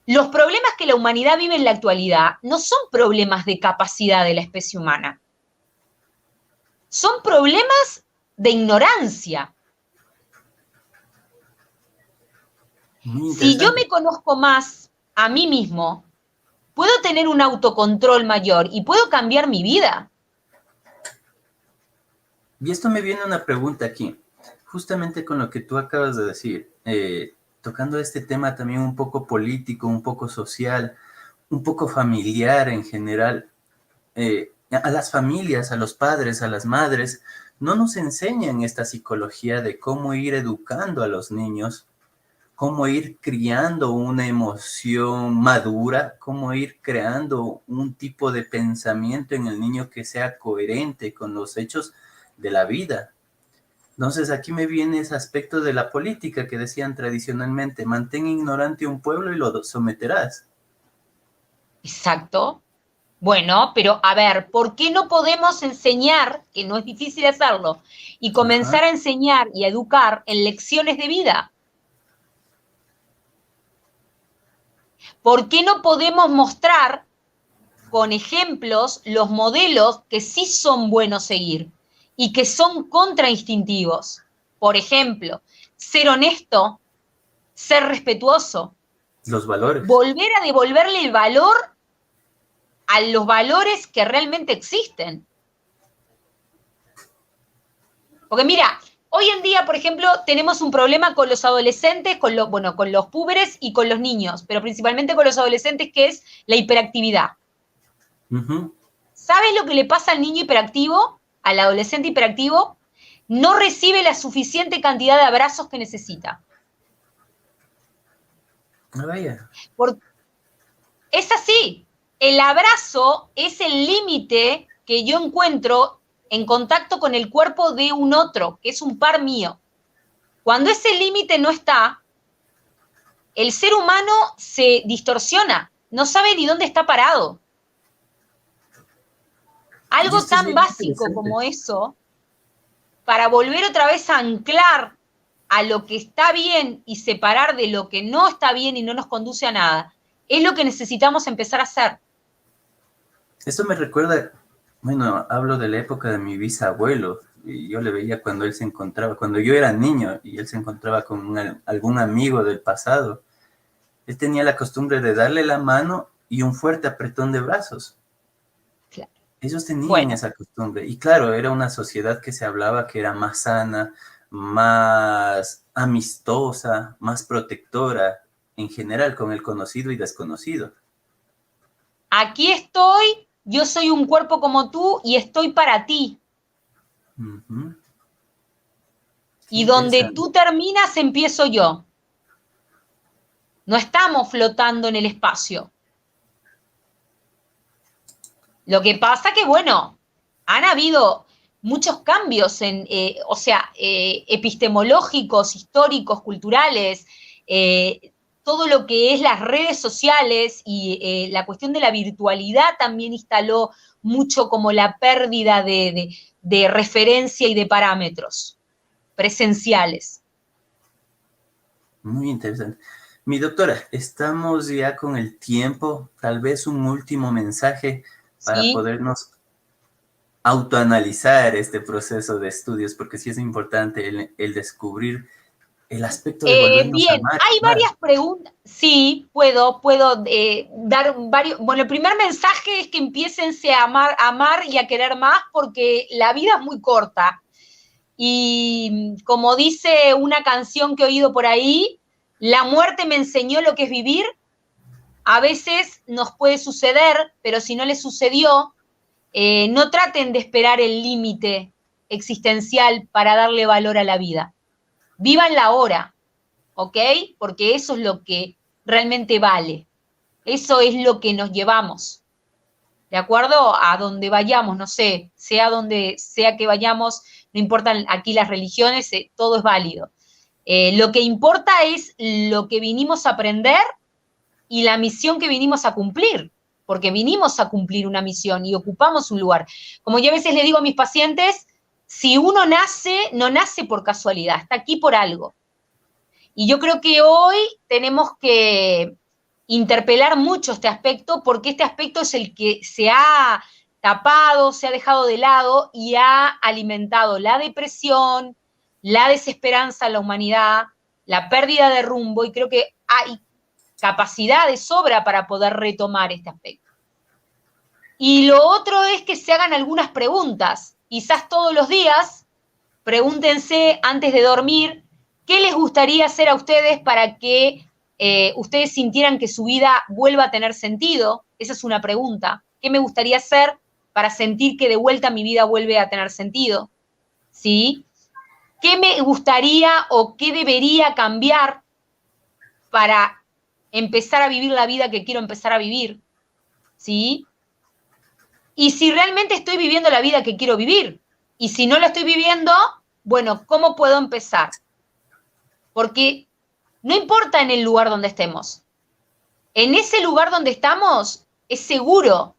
Los problemas que la humanidad vive en la actualidad no son problemas de capacidad de la especie humana. Son problemas de ignorancia. Si yo me conozco más a mí mismo, puedo tener un autocontrol mayor y puedo cambiar mi vida. Y esto me viene una pregunta aquí, justamente con lo que tú acabas de decir, tocando este tema también un poco político, un poco social, un poco familiar en general. A las familias, a los padres, a las madres, no nos enseñan esta psicología de cómo ir educando a los niños, cómo ir criando una emoción madura, cómo ir creando un tipo de pensamiento en el niño que sea coherente con los hechos de la vida. Entonces aquí me viene ese aspecto de la política que decían tradicionalmente, mantén ignorante un pueblo y lo someterás. Exacto. Bueno, pero a ver, ¿por qué no podemos enseñar, que no es difícil hacerlo, y comenzar a enseñar y a educar en lecciones de vida? ¿Por qué no podemos mostrar con ejemplos los modelos que sí son buenos seguir y que son contrainstintivos? Por ejemplo, ser honesto, ser respetuoso. Los valores. Volver a devolverle el valor a los valores que realmente existen. Porque mira, hoy en día, por ejemplo, tenemos un problema con los adolescentes, con los púberes y con los niños, pero principalmente con los adolescentes, que es la hiperactividad. ¿Sabes lo que le pasa al niño hiperactivo, al adolescente hiperactivo? No recibe la suficiente cantidad de abrazos que necesita. No vaya. Es así. El abrazo es el límite que yo encuentro en contacto con el cuerpo de un otro, que es un par mío. Cuando ese límite no está, el ser humano se distorsiona, no sabe ni dónde está parado. Algo tan básico como eso, para volver otra vez a anclar a lo que está bien y separar de lo que no está bien y no nos conduce a nada, es lo que necesitamos empezar a hacer. Esto me recuerda, bueno, hablo de la época de mi bisabuelo, y yo le veía cuando él se encontraba, cuando yo era niño y él se encontraba con algún amigo del pasado, él tenía la costumbre de darle la mano y un fuerte apretón de brazos. Claro. Ellos tenían esa costumbre, y claro, era una sociedad que se hablaba que era más sana, más amistosa, más protectora en general con el conocido y desconocido. Aquí estoy, yo soy un cuerpo como tú y estoy para ti. Uh-huh. Y donde tú terminas, empiezo yo. No estamos flotando en el espacio. Lo que pasa que, bueno, han habido muchos cambios epistemológicos, históricos, culturales, todo lo que es las redes sociales y la cuestión de la virtualidad también instaló mucho como la pérdida de referencia y de parámetros presenciales. Muy interesante. Mi doctora, estamos ya con el tiempo, tal vez un último mensaje para ¿Sí? podernos autoanalizar este proceso de estudios, porque sí es importante el descubrir el aspecto de volvernos a Bien, amar. hay varias preguntas. Sí, puedo dar varios. Bueno, el primer mensaje es que empiécense a amar y a querer más, porque la vida es muy corta. Y como dice una canción que he oído por ahí, la muerte me enseñó lo que es vivir. A veces nos puede suceder, pero si no les sucedió, no traten de esperar el límite existencial para darle valor a la vida. Vivan la hora, ¿ok? Porque eso es lo que realmente vale. Eso es lo que nos llevamos. ¿De acuerdo? A donde vayamos, no sé, sea donde sea que vayamos, no importan aquí las religiones, todo es válido. Lo que importa es lo que vinimos a aprender y la misión que vinimos a cumplir, porque vinimos a cumplir una misión y ocupamos un lugar. Como yo a veces le digo a mis pacientes, si uno nace, no nace por casualidad, está aquí por algo. Y yo creo que hoy tenemos que interpelar mucho este aspecto, porque este aspecto es el que se ha tapado, se ha dejado de lado y ha alimentado la depresión, la desesperanza en la humanidad, la pérdida de rumbo, y creo que hay capacidad de sobra para poder retomar este aspecto. Y lo otro es que se hagan algunas preguntas, quizás todos los días, pregúntense antes de dormir, ¿qué les gustaría hacer a ustedes para que ustedes sintieran que su vida vuelva a tener sentido? Esa es una pregunta. ¿Qué me gustaría hacer para sentir que de vuelta mi vida vuelve a tener sentido? ¿Sí? ¿Qué me gustaría o qué debería cambiar para empezar a vivir la vida que quiero empezar a vivir? ¿Sí? Y si realmente estoy viviendo la vida que quiero vivir, y si no la estoy viviendo, bueno, ¿cómo puedo empezar? Porque no importa en el lugar donde estemos. En ese lugar donde estamos, es seguro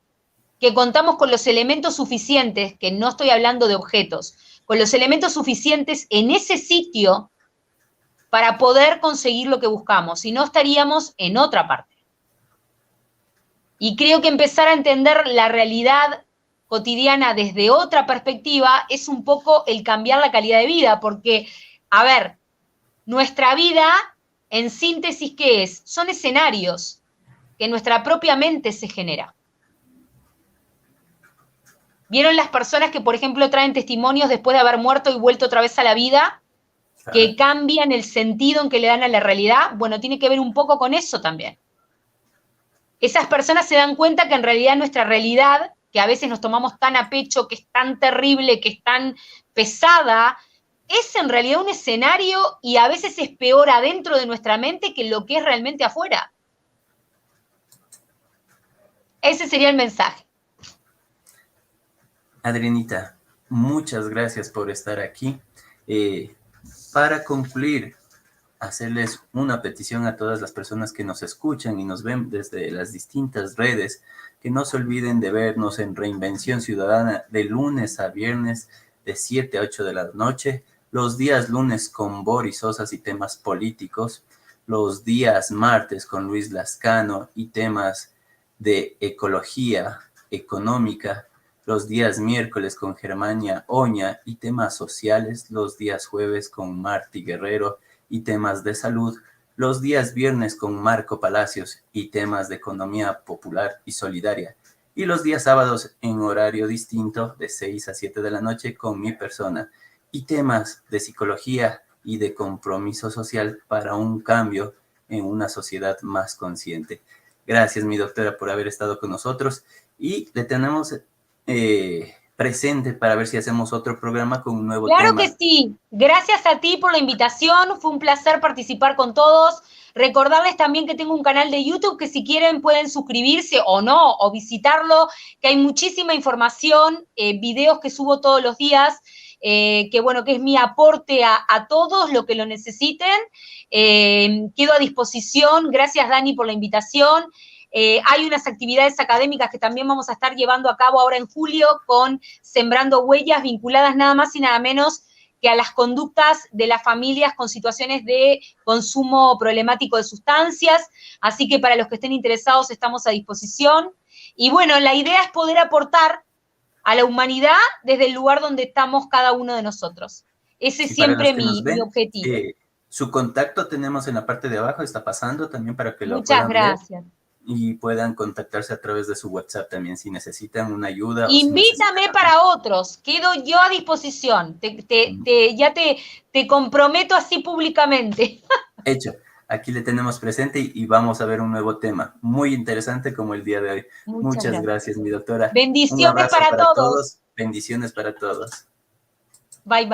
que contamos con los elementos suficientes, que no estoy hablando de objetos, con los elementos suficientes en ese sitio para poder conseguir lo que buscamos, si no estaríamos en otra parte. Y creo que empezar a entender la realidad cotidiana desde otra perspectiva es un poco el cambiar la calidad de vida, porque, a ver, nuestra vida, en síntesis, ¿qué es? Son escenarios que nuestra propia mente se genera. ¿Vieron las personas que, por ejemplo, traen testimonios después de haber muerto y vuelto otra vez a la vida? Que cambian el sentido en que le dan a la realidad. Bueno, tiene que ver un poco con eso también. Esas personas se dan cuenta que en realidad nuestra realidad, que a veces nos tomamos tan a pecho, que es tan terrible, que es tan pesada, es en realidad un escenario y a veces es peor adentro de nuestra mente que lo que es realmente afuera. Ese sería el mensaje. Adrianita, muchas gracias por estar aquí. Para concluir, hacerles una petición a todas las personas que nos escuchan y nos ven desde las distintas redes, que no se olviden de vernos en Reinvención Ciudadana de lunes a viernes de 7 a 8 de la noche, los días lunes con Boris Sosas y temas políticos, los días martes con Luis Lascano y temas de ecología económica, los días miércoles con Germania Oña y temas sociales, los días jueves con Marty Guerrero y temas de salud, los días viernes con Marco Palacios y temas de economía popular y solidaria, y los días sábados en horario distinto de 6 a 7 de la noche con mi persona, y temas de psicología y de compromiso social para un cambio en una sociedad más consciente. Gracias, mi doctora, por haber estado con nosotros y le tenemos presente para ver si hacemos otro programa con un nuevo tema. Claro que sí. Gracias a ti por la invitación. Fue un placer participar con todos. Recordarles también que tengo un canal de YouTube que si quieren pueden suscribirse o no, o visitarlo, que hay muchísima información, videos que subo todos los días, que bueno, que es mi aporte a todos los que lo necesiten. Quedo a disposición. Gracias, Dani, por la invitación. Hay unas actividades académicas que también vamos a estar llevando a cabo ahora en julio con Sembrando Huellas, vinculadas nada más y nada menos que a las conductas de las familias con situaciones de consumo problemático de sustancias. Así que para los que estén interesados estamos a disposición. Y bueno, la idea es poder aportar a la humanidad desde el lugar donde estamos cada uno de nosotros. Ese es siempre mi objetivo. Su contacto tenemos en la parte de abajo, está pasando también para que lo puedan ver. Muchas gracias. Y puedan contactarse a través de su WhatsApp también si necesitan una ayuda. Invítame para otros, quedo yo a disposición, ya te comprometo así públicamente. Hecho, aquí le tenemos presente y vamos a ver un nuevo tema, muy interesante como el día de hoy. Muchas gracias, mi doctora. Bendiciones para todos. Bendiciones para todos. Bye, bye.